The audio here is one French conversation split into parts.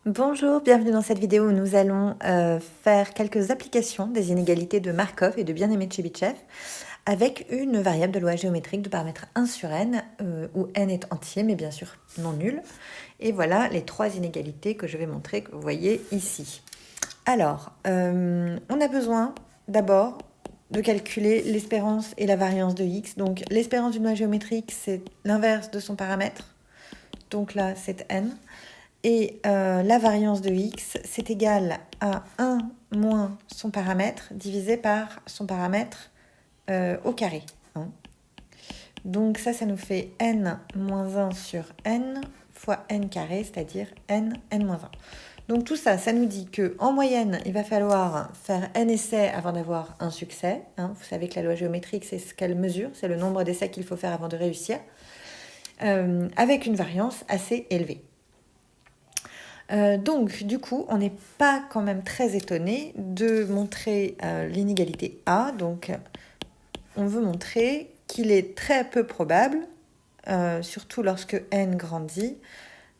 Bonjour, bienvenue dans cette vidéo où nous allons faire quelques applications des inégalités de Markov et de bien-aimé de Chebyshev avec une variable de loi géométrique de paramètre 1 sur n, où n est entier, mais bien sûr non nul. Et voilà les trois inégalités que je vais montrer, que vous voyez ici. Alors, on a besoin d'abord de calculer l'espérance et la variance de x. Donc l'espérance d'une loi géométrique, c'est l'inverse de son paramètre. Donc là, c'est n. Et la variance de x, c'est égal à 1 moins son paramètre divisé par son paramètre au carré. Hein. Donc ça nous fait n moins 1 sur n fois n carré, c'est-à-dire n moins 1. Donc tout ça, ça nous dit qu'en moyenne, il va falloir faire n essais avant d'avoir un succès. Hein. Vous savez que la loi géométrique, c'est ce qu'elle mesure, c'est le nombre d'essais qu'il faut faire avant de réussir, avec une variance assez élevée. Donc, du coup, on n'est pas quand même très étonné de montrer l'inégalité A. Donc, on veut montrer qu'il est très peu probable, surtout lorsque n grandit,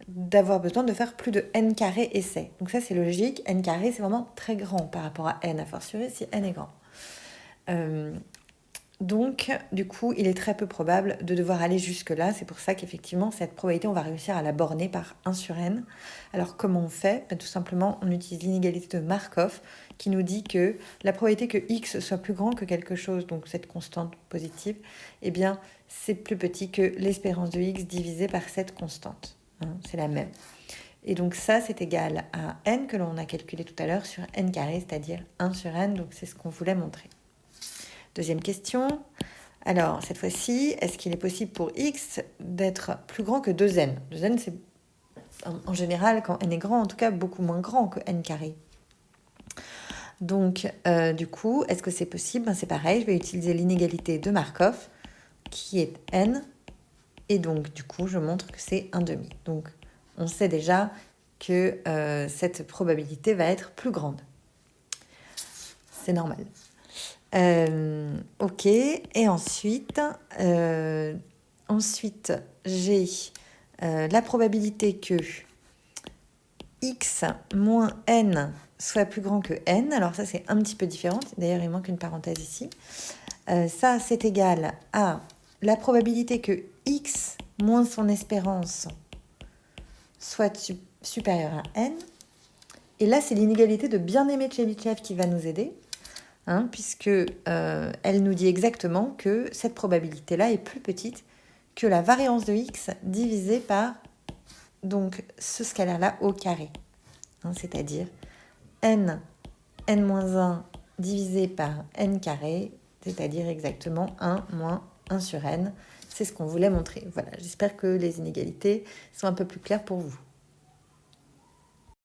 d'avoir besoin de faire plus de n carré essais. Donc ça, c'est logique. N carré, c'est vraiment très grand par rapport à n, a fortiori si n est grand. Donc, du coup, il est très peu probable de devoir aller jusque-là. C'est pour ça qu'effectivement, cette probabilité, on va réussir à la borner par 1 sur n. Alors, comment on fait? Tout simplement, on utilise l'inégalité de Markov qui nous dit que la probabilité que x soit plus grand que quelque chose, donc cette constante positive, eh bien, c'est plus petit que l'espérance de x divisé par cette constante. Hein, c'est la même. Et donc ça, c'est égal à n que l'on a calculé tout à l'heure sur n carré, c'est-à-dire 1 sur n. Donc, c'est ce qu'on voulait montrer. Deuxième question. Alors, cette fois-ci, est-ce qu'il est possible pour x d'être plus grand que 2n? 2n, c'est en général, quand n est grand, en tout cas, beaucoup moins grand que n carré. Donc, du coup, est-ce que c'est possible? C'est pareil, je vais utiliser l'inégalité de Markov, qui est n, et donc, du coup, je montre que c'est 1/2. Donc, on sait déjà que cette probabilité va être plus grande. C'est normal. Ok, et ensuite j'ai la probabilité que x moins n soit plus grand que n. Alors ça, c'est un petit peu différent. D'ailleurs, il manque une parenthèse ici. Ça, c'est égal à la probabilité que x moins son espérance soit supérieur à n. Et là, c'est l'inégalité de bien-aimé de Chebyshev qui va nous aider. Hein, puisque elle nous dit exactement que cette probabilité-là est plus petite que la variance de x divisée par donc, ce scalaire-là au carré. Hein, c'est-à-dire n-1 divisé par n carré, c'est-à-dire exactement 1 moins 1 sur n. C'est ce qu'on voulait montrer. Voilà, j'espère que les inégalités sont un peu plus claires pour vous.